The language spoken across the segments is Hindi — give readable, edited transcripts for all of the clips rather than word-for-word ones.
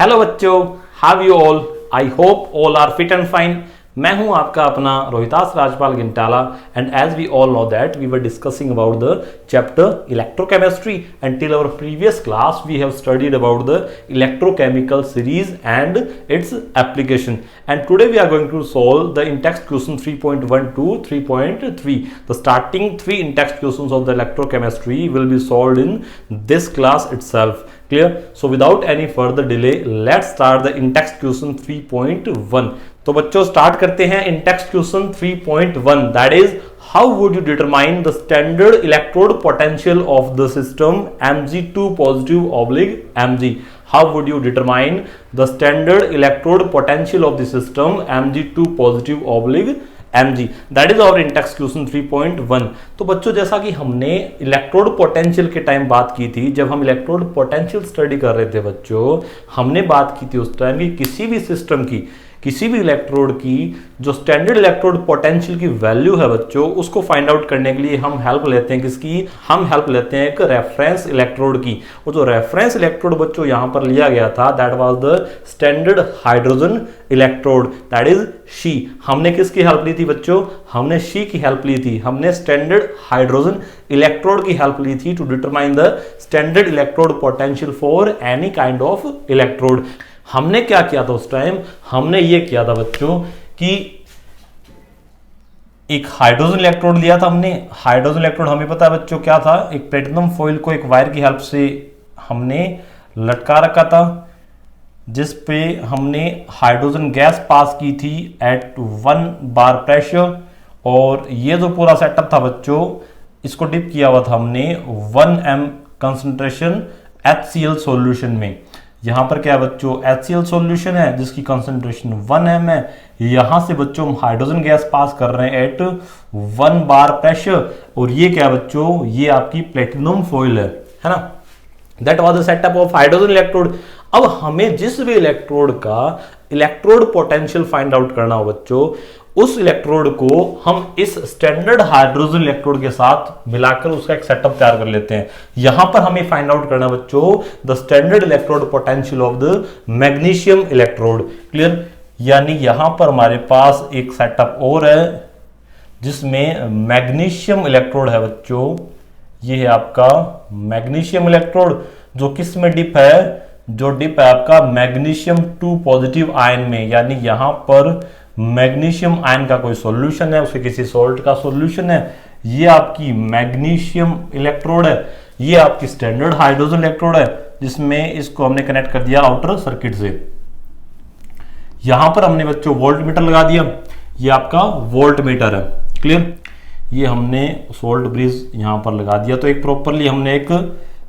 हेलो बच्चों, how you all. I hope all are fit and fine. मैं हूं आपका अपना Rohitas Rajpal Gintala and as we all know that we were discussing about the chapter electrochemistry and till our previous class we have studied about the electrochemical series and its application and today we are going to solve the in-text question 3.1 to 3.3. The starting 3 in-text questions of the electrochemistry will be solved in this class itself. Clear? So without any further delay, let's start the in-text question 3.1. तो बच्चों स्टार्ट करते हैं in-text question 3.1. That is, how would you determine the standard electrode potential of the system Mg2 positive oblique Mg? How would you determine the standard electrode potential of the system Mg2 positive oblique Mg? That is our in-text question 3.1. तो बच्चों जैसा कि हमने इलेक्ट्रोड पोटेंशियल के टाइम बात की थी, जब हम इलेक्ट्रोड पोटेंशियल स्टडी कर रहे थे बच्चों, हमने बात की थी उस टाइम कि किसी भी सिस्टम की, किसी भी इलेक्ट्रोड की जो स्टैंडर्ड इलेक्ट्रोड पोटेंशियल की वैल्यू है बच्चों, उसको फाइंड आउट करने के लिए हम हेल्प लेते हैं किसकी? हम हेल्प लेते हैं एक रेफरेंस इलेक्ट्रोड की। और जो रेफरेंस इलेक्ट्रोड बच्चों यहां पर लिया गया था, that was the standard hydrogen electrode, that is she. हमने किसकी हेल्प ली थी बच्चों? हमने शी की हेल्प ली थी। हमने स्टैंडर्ड हाइड्रोजन इलेक्ट्रोड की हेल्प ली थी to determine the standard electrode potential for any kind of electrode. हमने क्या किया था उस टाइम? हमने ये किया था बच्चों कि एक हाइड्रोजन इलेक्ट्रोड लिया था हमने। हाइड्रोजन इलेक्ट्रोड हमें पता है बच्चों क्या था, एक प्लेटिनम फॉइल को एक वायर की हेल्प से हमने लटका रखा था, जिस पे हमने हाइड्रोजन गैस पास की थी एट 1 बार प्रेशर। और ये जो पूरा सेटअप था बच्चों, इसको डिप किया हुआ था हमने 1 m कंसंट्रेशन HCl सॉल्यूशन में। यहां पर क्या है बच्चों? HCl सॉल्यूशन है जिसकी कंसंट्रेशन 1 m है। यहां से बच्चों हम हाइड्रोजन गैस पास कर रहे हैं एट 1 बार प्रेशर। और ये क्या है बच्चों? ये आपकी प्लेटिनम फॉइल है ना। That was the setup of hydrogen electrode. अब हमें जिस भी इलेक्ट्रोड का इलेक्ट्रोड पोटेंशियल फाइंड आउट करना हो बच्चों, उस इलेक्ट्रोड को हम इस स्टैंडर्ड हाइड्रोजन इलेक्ट्रोड के साथ मिलाकर उसका एक सेटअप तैयार कर लेते हैं। यहां पर हमें फाइंड आउट करना बच्चों the standard electrode potential of the magnesium electrode. Clear? यानी यहां पर हमारे पास एक सेटअप और है जिसमें मैग्नीशियम इलेक्ट्रोड है बच्चों। ये है आपका मैग्नीशियम इलेक्ट्रोड जो किस में डिप है? जो डिप है आपका मैग्नीशियम 2 पॉजिटिव आयन में। यानी यहां पर मैग्नीशियम आयन का कोई सॉल्यूशन है, उसके किसी सॉल्ट का सॉल्यूशन है। ये आपकी मैग्नीशियम इलेक्ट्रोड है। ये आपकी स्टैंडर्ड हाइड्रोजन इलेक्ट्रोड है जिसमें इसको हमने कनेक्ट कर दिया आउटर सर्किट से। यहां पर हमने बच्चों वोल्ट मीटर लगा दिया। ये आपका वोल्ट मीटर है। क्लियर? ये हमने वोल्ट ब्रिज यहां पर लगा दिया। तो एक प्रॉपरली हमने एक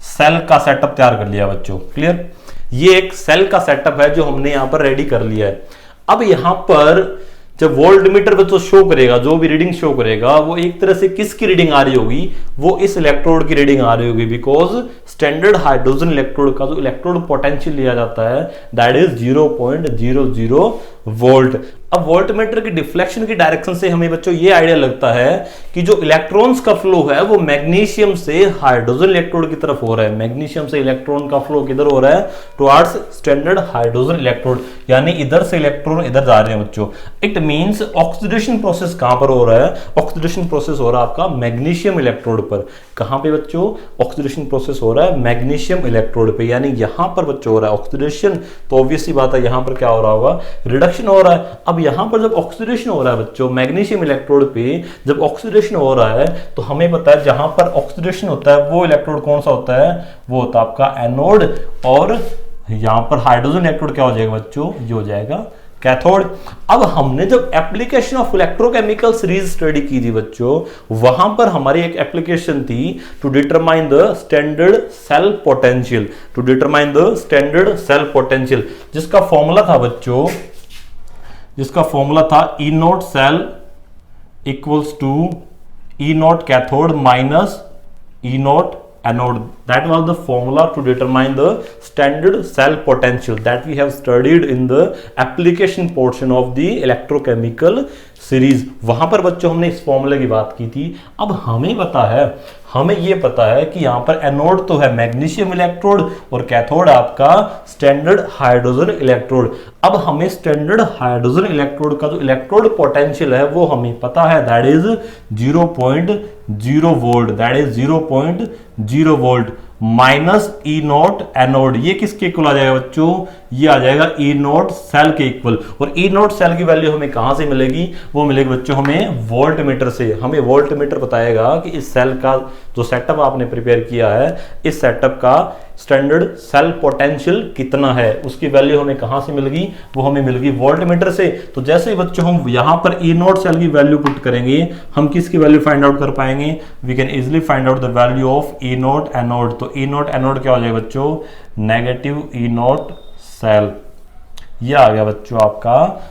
सेल का सेटअप तैयार कर लिया बच्चों। क्लियर? ये एक सेल का सेटअप है जो हमने यहां पर रेडी कर लिया है। अब यहां पर जब वोल्ट मीटर पे तो शो करेगा, जो भी रीडिंग शो करेगा वो एक तरह से किसकी रीडिंग आ रही होगी? वो इस इलेक्ट्रोड की रीडिंग आ रही होगी, बिकॉज स्टैंडर्ड हाइड्रोजन इलेक्ट्रोड का जो इलेक्ट्रोड पोटेंशियल लिया जाता है दैट इज 0.00 वोल्ट। अब वोल्ट मीटर की डिफ्लेक्शन की डायरेक्शन से हमें बच्चों ये आइडिया लगता है कि जो इलेक्ट्रॉन्स का फ्लो है वो मैग्नीशियम से हाइड्रोजन इलेक्ट्रोड की तरफ हो रहा है। मैग्नीशियम से इलेक्ट्रॉन का फ्लो किधर हो रहा है? Towards standard hydrogen electrode. यानी इधर से इलेक्ट्रॉन इधर जा रहे हैं बच्चों। इट मींस ऑक्सीडेशन प्रोसेस कहां पर हो रहा है? ऑक्सीडेशन प्रोसेस हो रहा है आपका मैग्नीशियम इलेक्ट्रोड पर। कहां पे बच्चों? ऑक्सीडेशन प्रोसेस हो रहा है मैग्नीशियम इलेक्ट्रोड पे। यानी यहां पर बच्चों हो रहा है ऑक्सीडेशन। तो ऑब्वियसली बात है यहां पर क्या हो रहा होगा? रिडक्शन हो रहा है। अब यहां पर जब ऑक्सीडेशन हो रहा है बच्चों मैग्नीशियम इलेक्ट्रोड पे, जब ऑक्सीडेशन हो रहा है तो हमें पता है जहां पर ऑक्सीडेशन होता है वो इलेक्ट्रोड कौन सा होता है? वो होता है आपका एनोड। और यहां पर हाइड्रोजन इलेक्ट्रोड क्या हो जाएगा बच्चों? ये हो जाएगा कैथोड। अब हमने जब application of electrochemical series study की थी बच्चों, वहां पर हमारी एक एप्लीकेशन थी to determine the standard cell potential. To determine the standard cell potential जिसका फॉर्मूला था बच्चों, जिसका फॉर्मूला था E naught cell equals to E naught cathode minus E naught anode. That was the formula to determine the standard cell potential that we have studied in the application portion of the electrochemical series. वहां पर बच्चों हमने इस फॉर्मूले की बात की थी। अब हमें पता है हमें ये पता है कि यहाँ पर एनोड तो है मैग्नीशियम इलेक्ट्रोड और कैथोड आपका स्टैंडर्ड हाइड्रोजन इलेक्ट्रोड। अब हमें स्टैंडर्ड हाइड्रोजन इलेक्ट्रोड का जो इलेक्ट्रोड पोटेंशियल है वो हमें पता है, that is 0.0 volt, that is 0.0 volt minus E naught anode. ये किसके इक्वल आ जाएगा बच्चों? ये आ जाएगा ई नॉट सेल के इक्वल। और ई नॉट सेल की वैल्यू हमें कहां से मिलेगी? वो मिलेगी बच्चों हमें वोल्ट मीटर से। हमें वोल्ट मीटर बताएगा कि इस सेल का जो सेटअप आपने प्रिपेयर किया है, इस सेटअप का स्टैंडर्ड सेल पोटेंशियल कितना है, उसकी वैल्यू हमें कहां से मिलेगी? वो हमें मिलेगी वोल्ट मीटर से। तो जैसे ही बच्चों हम यहां पर ई नॉट सेल की वैल्यू पुट करेंगे, हम किसकी वैल्यू फाइंड आउट कर पाएंगे? We can easily find out the value of E naught anode. तो ई नॉट एनोड क्या हो जाएगा बच्चों? Negative E naught cell. ये आ गया बच्चों आपका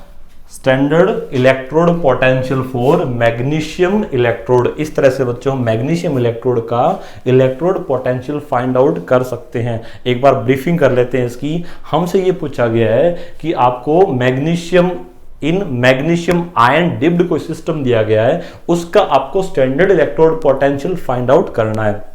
standard electrode potential for magnesium electrode. इस तरह से बच्चों हम मैग्नीशियम इलेक्ट्रोड का इलेक्ट्रोड पोटेंशियल फाइंड आउट कर सकते हैं। एक बार ब्रीफिंग कर लेते हैं इसकी। हमसे ये पूछा गया है कि आपको मैग्नीशियम आयन डिप्ड कोई सिस्टम दिया गया है, उसका आपको standard electrode potential find out करना है।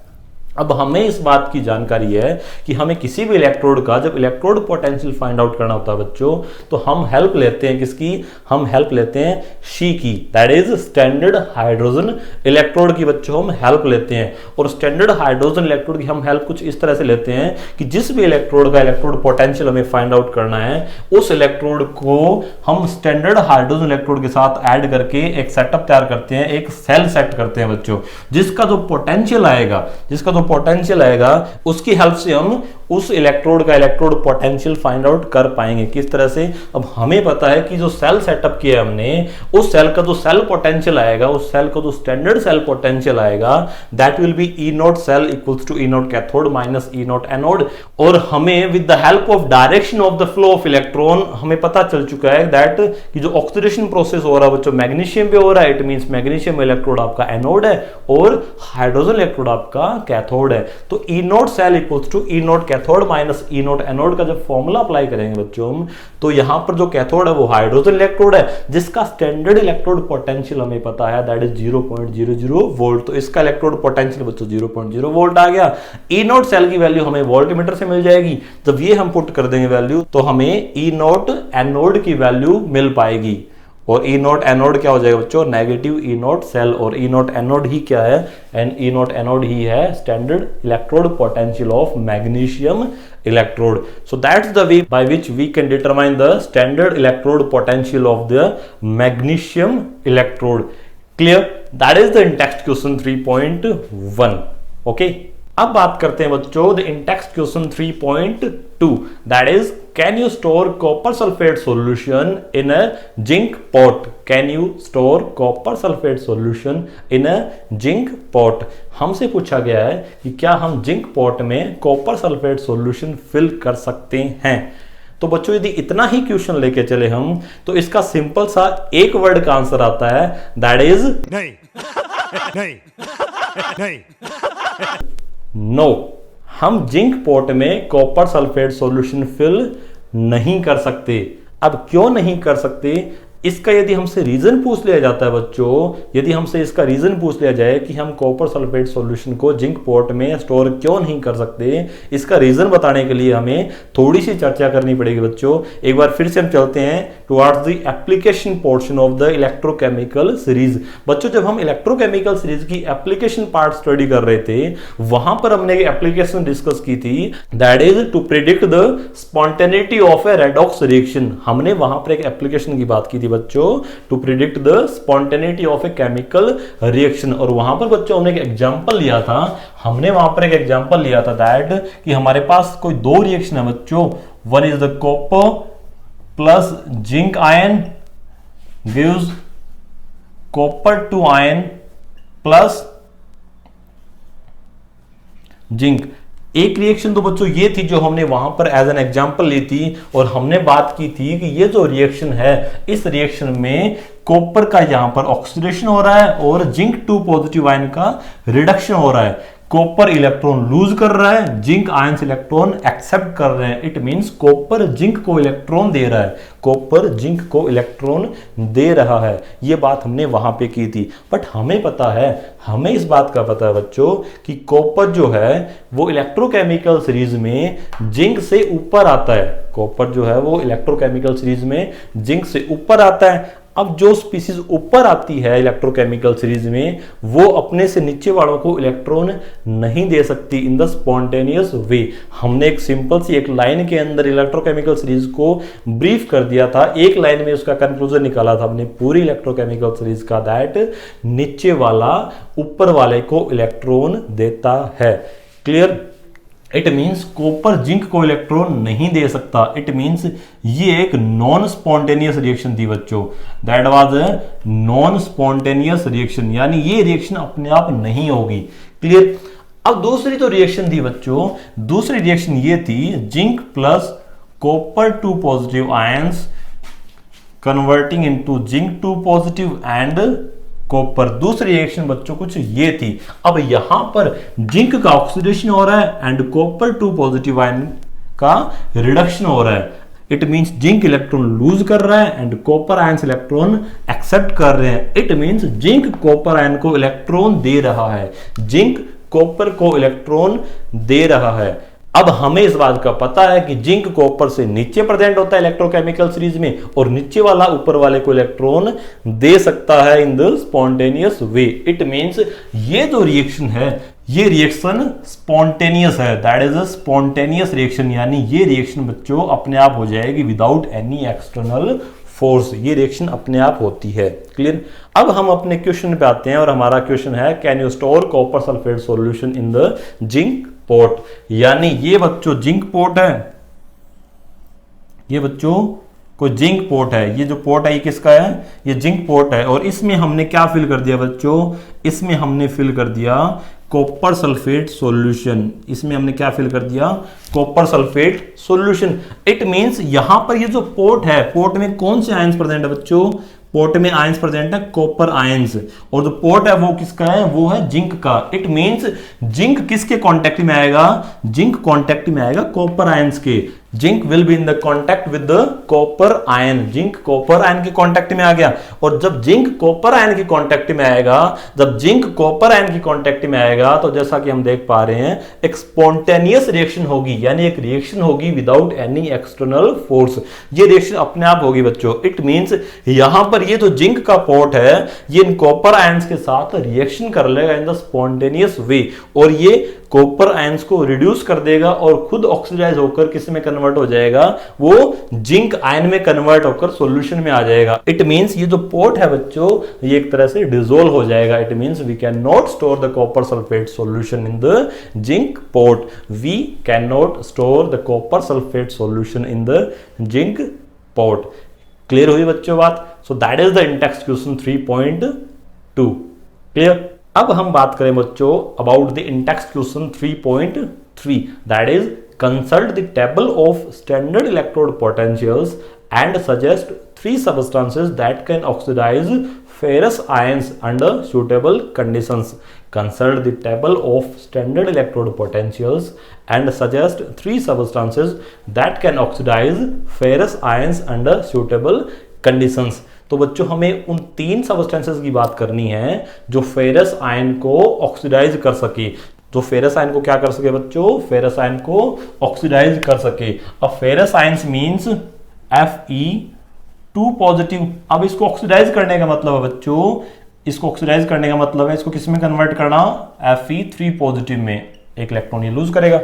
अब हमें इस बात की जानकारी है कि हमें किसी भी इलेक्ट्रोड का जब इलेक्ट्रोड पोटेंशियल फाइंड आउट करना होता है बच्चों, तो हम हेल्प लेते हैं किसकी? हम हेल्प लेते हैं शी की, that is standard hydrogen electrode की बच्चों हम हेल्प लेते हैं। और स्टैंडर्ड हाइड्रोजन इलेक्ट्रोड की हम हेल्प कुछ इस तरह से लेते हैं कि जिस भी इलेक्ट्रोड का इलेक्ट्रोड पोटेंशियल हमें फाइंड आउट करना है, उस इलेक्ट्रोड को हम स्टैंडर्ड हाइड्रोजन इलेक्ट्रोड के साथ ऐड करके एक सेटअप तैयार करते हैं, एक सेल सेट करते हैं बच्चों, जिसका जो पोटेंशियल आएगा उसकी हेल्प से हम उस इलेक्ट्रोड का इलेक्ट्रोड पोटेंशियल फाइंड आउट कर पाएंगे। किस तरह से? अब हमें पता है कि जो सेल सेटअप किया हमने, उस सेल का जो सेल पोटेंशियल आएगा, उस सेल का जो स्टैंडर्ड सेल पोटेंशियल आएगा, that will be E naught cell equals to E naught cathode minus E naught anode. और हमें with the help of direction of the flow of electron हमें पता चल चुका है दैट कि जो ऑक्सीडेशन प्रोसेस हो रहा है बच्चों मैग्नीशियम पे हो रहा है, इट मींस मैग्नीशियम इलेक्ट्रोड आपका एनोड है और हाइड्रोजन इलेक्ट्रोड आपका कैथोड है। तो E naught cell equals to E naught cathode minus E naught anode का जब फॉर्मूला अप्लाई करेंगे बच्चों हम, तो यहां पर जो कैथोड है वो हाइड्रोजन इलेक्ट्रोड है, जिसका स्टैंडर्ड इलेक्ट्रोड पोटेंशियल हमें पता है, दैट इज 0.00 वोल्ट। तो इसका इलेक्ट्रोड पोटेंशियल बच्चों 0.0 वोल्ट आ गया। ई नॉट सेल की वैल्यू हमें वोल्ट मीटर से मिल जाएगी। जब ये हम पुट कर देंगे वैल्यू, तो हमें ई नॉट एनोड की वैल्यू मिल पाएगी। और ई नॉट एनोड क्या हो जाएगा बच्चों? Negative E naught cell. और ई नॉट एनोड ही क्या है? एंड ई नॉट एनोड ही है standard electrode potential of magnesium electrode. So that's the way by which we can determine the standard electrode potential of the magnesium electrode. Clear? That is the in text question 3.1। Okay, अब बात करते हैं बच्चों the in text question 3.2, that is can you store copper sulphate solution in a zinc pot? Can you store copper sulphate solution in a zinc pot? हमसे पूछा गया है कि क्या हम जिंक पॉट में कॉपर सल्फेट सॉल्यूशन फिल कर सकते हैं। तो बच्चों यदि इतना ही क्वेश्चन लेके चले हम, तो इसका सिंपल सा एक वर्ड का आंसर आता है, दैट इज नहीं, नहीं, नहीं, नो। हम जिंक पॉट में कॉपर सल्फेट सॉल्यूशन फिल नहीं कर सकते। अब क्यों नहीं कर सकते? इसका यदि हमसे रीजन पूछ लिया जाता है बच्चों, यदि हमसे इसका रीजन पूछ लिया जाए कि हम कॉपर सल्फेट सॉल्यूशन को जिंक पॉट में स्टोर क्यों नहीं कर सकते, इसका रीजन बताने के लिए हमें थोड़ी सी चर्चा करनी पड़ेगी बच्चों। एक बार फिर से हम चलते हैं towards the application portion of the electrochemical series. बच्चों जब हम इलेक्ट्रोकेमिकल सीरीज की एप्लीकेशन पार्ट स्टडी कर रहे थे, वहां पर हमने एक एप्लीकेशन डिस्कस की थी, that is to predict the spontaneity of a redox reaction. हमने वहां पर एक एप्लीकेशन की बात की थी बच्चों, to predict the spontaneity of a chemical reaction. और वहां पर बच्चों हमने एक एग्जांपल लिया था, दैट कि हमारे पास कोई दो रिएक्शन है बच्चों, one is the copper plus zinc ion gives copper two ion plus zinc. एक रिएक्शन तो बच्चों ये थी जो हमने वहां पर एज एन एग्जांपल ली थी, और हमने बात की थी कि ये जो रिएक्शन है, इस रिएक्शन में कॉपर का यहां पर ऑक्सीडेशन हो रहा है और जिंक 2 पॉजिटिव आयन का रिडक्शन हो रहा है। कॉपर इलेक्ट्रॉन लूज कर रहा है, जिंक आयंस इलेक्ट्रॉन एक्सेप्ट कर रहे हैं। इट मींस कॉपर जिंक को इलेक्ट्रॉन दे रहा है, कॉपर जिंक को इलेक्ट्रॉन दे रहा है। ये बात हमने वहां पे की थी। बट हमें पता है, हमें इस बात का पता है बच्चों कि कॉपर जो है वो इलेक्ट्रोकेमिकल सीरीज में जिंक से ऊपर आता है। कॉपर जो है वो इलेक्ट्रोकेमिकल सीरीज में जिंक से ऊपर आता है। अब जो स्पीसीज ऊपर आती है इलेक्ट्रोकेमिकल सीरीज में, वो अपने से नीचे वालों को इलेक्ट्रॉन नहीं दे सकती इन द स्पॉन्टेनियस वे। हमने एक सिंपल सी एक लाइन के अंदर इलेक्ट्रोकेमिकल सीरीज को ब्रीफ कर दिया था, एक लाइन में उसका कंक्लूजन निकाला था हमने पूरी इलेक्ट्रोकेमिकल सीरीज का, दैट नीचे वाला ऊपर वाले को इलेक्ट्रॉन देता है। Clear? It means copper zinc को इलेक्ट्रॉन नहीं दे सकता। इट मीन्स ये एक नॉन स्पॉन्टेनियस रिएक्शन थी बच्चों, that was a non spontaneous reaction, यानी ये रिएक्शन अपने आप नहीं होगी। क्लियर? अब दूसरी तो रिएक्शन थी बच्चों, दूसरी रिएक्शन ये थी zinc plus copper 2 positive ions converting into zinc 2 positive and copper. दूसरी रिएक्शन बच्चों कुछ ये थी। अब यहां पर जिंक का ऑक्सीडेशन हो रहा है एंड कॉपर 2 पॉजिटिव आयन का रिडक्शन हो रहा है। It means zinc electron lose कर रहा है and copper ions electron accept कर रहे हैं। It means zinc copper ion को इलेक्ट्रॉन दे रहा है, जिंक कॉपर को इलेक्ट्रॉन दे रहा है। अब हमें इस बात का पता है कि जिंक कॉपर से नीचे प्रेजेंट होता है इलेक्ट्रोकेमिकल सीरीज में, और नीचे वाला ऊपर वाले को इलेक्ट्रॉन दे सकता है in the spontaneous way. It means ये जो रिएक्शन है, ये रिएक्शन स्पॉन्टेनियस है, that is a spontaneous reaction, यानी ये रिएक्शन बच्चों अपने आप हो जाएगी विदाउट एनी एक्सटर्नल फोर्स। ये रिएक्शन अपने आप होती है। क्लियर? अब हम अपने क्वेश्चन पे आते हैं और हमारा क्वेश्चन है can you store copper sulphate solution in the zinc port. यानी ये बच्चों जिंक पोर्ट है, ये बच्चों को जिंक पोर्ट है, ये जो पोर्ट है ये किसका है? ये जिंक पोर्ट है। और इसमें हमने क्या फिल कर दिया बच्चों? इसमें हमने फिल कर दिया कॉपर सल्फेट सॉल्यूशन। इसमें हमने क्या फिल कर दिया? Copper sulphate solution. It means यहां पर ये जो पोर्ट है, पोर्ट में कौन से आयंस प्रेजेंट है बच्चों? पोर्ट में आयंस प्रेजेंट है कॉपर आयंस, और जो पोर्ट है वो किसका है? वो है जिंक का। इट मींस जिंक किसके कांटेक्ट में आएगा? जिंक कांटेक्ट में आएगा कॉपर आयंस के। Zinc will be in the contact with the copper ion. Zinc copper ion के कांटेक्ट में आ गया, और जब जिंक कॉपर आयन के कांटेक्ट में आएगा, जब जिंक कॉपर आयन के कांटेक्ट में आएगा, तो जैसा कि हम देख पा रहे हैं एक स्पॉन्टेनियस रिएक्शन होगी, यानी एक रिएक्शन होगी विदाउट एनी एक्सटर्नल फोर्स। ये रिएक्शन अपने आप होगी बच्चों। इट मींस यहां पर ये जो जिंक का पोर्ट है, ये इन कॉपर आयंस के साथ रिएक्शन कर लेगा इन द स्पॉन्टेनियस वे, और ये कॉपर आयंस को रिड्यूस कर देगा और खुद ऑक्सीडाइज होकर किस में कन्वर्ट हो जाएगा? वो जिंक आयन में कन्वर्ट होकर सॉल्यूशन में आ जाएगा। इट मींस ये जो पोर्ट है बच्चों, ये एक तरह से डिसॉल्व हो जाएगा। It means we can not store the copper sulphate solution in the zinc pot. We can not store the copper sulphate solution in the zinc pot. Clear हुई बच्चों बात? So that is the in-text question 3.2। Clear? अब हम बात करें बच्चों about the in-text question 3.3, that is consult the table of standard electrode potentials and suggest 3 substances that can oxidize ferrous ions under suitable conditions. Consult the table of standard electrode potentials and suggest 3 substances that can oxidize ferrous ions under suitable conditions. तो बच्चों हमें उन 3 सब्सटेंसेस की बात करनी है जो फेरस आयन को ऑक्सीडाइज कर सके। जो फेरस आयन को क्या कर सके बच्चों? फेरस आयन को ऑक्सीडाइज कर सके। अब ferrous ions means Fe2 positive. अब इसको ऑक्सीडाइज करने का मतलब है बच्चों, इसको ऑक्सीडाइज करने का मतलब है इसको किस में कन्वर्ट करना? Fe3 पॉजिटिव में। एक इलेक्ट्रॉन ये लूज करेगा,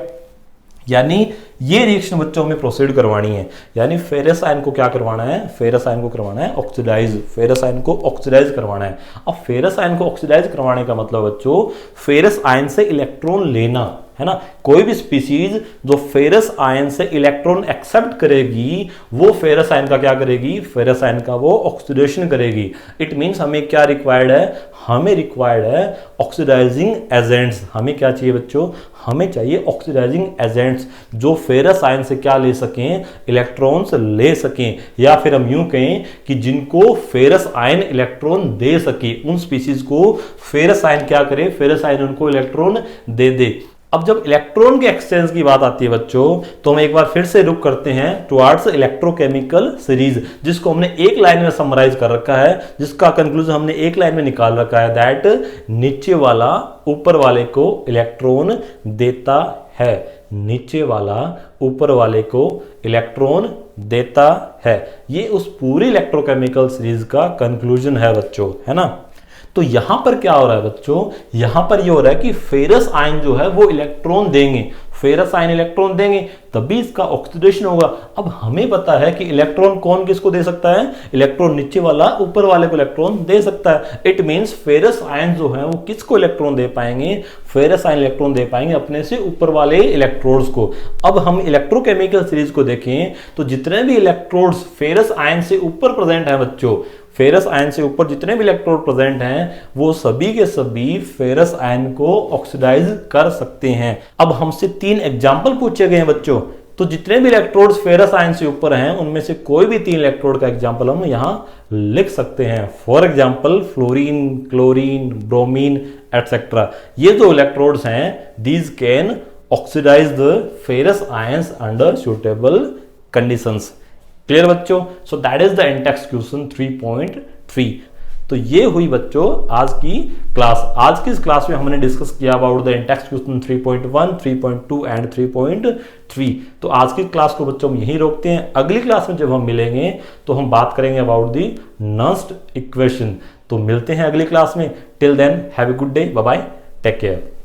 यानी ये रिएक्शन बच्चों में प्रोसीड करवानी है। यानी फेरस आयन को क्या करवाना है? फेरस आयन को करवाना है ऑक्सीडाइज। फेरस आयन को ऑक्सीडाइज करवाना है। अब फेरस आयन को ऑक्सीडाइज करवाने का मतलब बच्चों फेरस आयन से इलेक्ट्रॉन लेना है ना। कोई भी स्पीसीज जो फेरस आयन से इलेक्ट्रॉन एक्सेप्ट करेगी, वो फेरस आयन का क्या करेगी? फेरस आयन का वो ऑक्सीडेशन करेगी। इट मींस हमें क्या रिक्वायर्ड है? हमें रिक्वायर्ड है ऑक्सीडाइजिंग एजेंट्स। हमें क्या चाहिए बच्चों? हमें चाहिए ऑक्सीडाइजिंग एजेंट्स जो फेरस आयन से क्या ले सकें, इलेक्ट्रॉन्स ले सकें, या फिर हम यूं कहें कि जिनको फेरस आयन इलेक्ट्रॉन दे सके उन स्पीशीज को फेरस आयन क्या करे, फेरस आयन उनको इलेक्ट्रॉन दे दे। अब जब इलेक्ट्रॉन के एक्सचेंज की बात आती है बच्चों, तो हम एक बार फिर से रुक करते हैं टुवर्ड्स इलेक्ट्रोकेमिकल सीरीज, जिसको हमने एक लाइन में समराइज कर रखा है, जिसका कंक्लूजन हमने एक लाइन में निकाल रखा है, दैट नीचे वाला ऊपर वाले को इलेक्ट्रॉन देता है, नीचे वाला ऊपर वाले को इलेक्ट्रॉन देता है। ये उस पूरी इलेक्ट्रोकेमिकल सीरीज का कंक्लूजन है बच्चों, है ना। तो यहां पर क्या हो रहा है बच्चों, यहां पर ये हो रहा है कि फेरस आयन जो है वो इलेक्ट्रॉन देंगे, फेरस आयन इलेक्ट्रॉन देंगे तभी इसका ऑक्सीडेशन होगा। अब हमें पता है कि इलेक्ट्रॉन कौन किसको दे सकता है, इलेक्ट्रॉन नीचे वाला ऊपर वाले को इलेक्ट्रॉन दे सकता है। इट मींस फेरस आयन जो है वो किसको इलेक्ट्रॉन दे पाएंगे, फेरस आयन इलेक्ट्रॉन दे पाएंगे अपने से ऊपर वाले इलेक्ट्रोड्स को। अब हम इलेक्ट्रोकेमिकल सीरीज को देखें तो जितने भी इलेक्ट्रोड्स फेरस आयन से ऊपर प्रेजेंट है बच्चों, फेरस आयन से ऊपर जितने भी इलेक्ट्रोड प्रेजेंट हैं वो सभी के सभी फेरस आयन को ऑक्सीडाइज कर सकते हैं। अब हमसे 3 एग्जाम्पल पूछे गए हैं बच्चों, तो जितने भी इलेक्ट्रोड्स फेरस आयन से ऊपर हैं उनमें से कोई भी 3 इलेक्ट्रोड का एग्जाम्पल हम यहां लिख सकते हैं। For example fluorine, chlorine, bromine etcetera. ये जो इलेक्ट्रोड्स हैं these can oxidise the ferrous ions under suitable conditions. Clear बच्चों, so that is the in-text question 3.3। तो ये हुई बच्चों आज की क्लास। आज की इस क्लास में हमने डिस्कस किया about the in-text question 3.1, 3.2 and 3.3। तो आज की क्लास को बच्चों हम यहीं रोकते हैं। अगली क्लास में जब हम मिलेंगे तो हम बात करेंगे अबाउट द नर्स्ट इक्वेशन। तो मिलते हैं अगली क्लास में। Till then have a good day, bye bye, take care.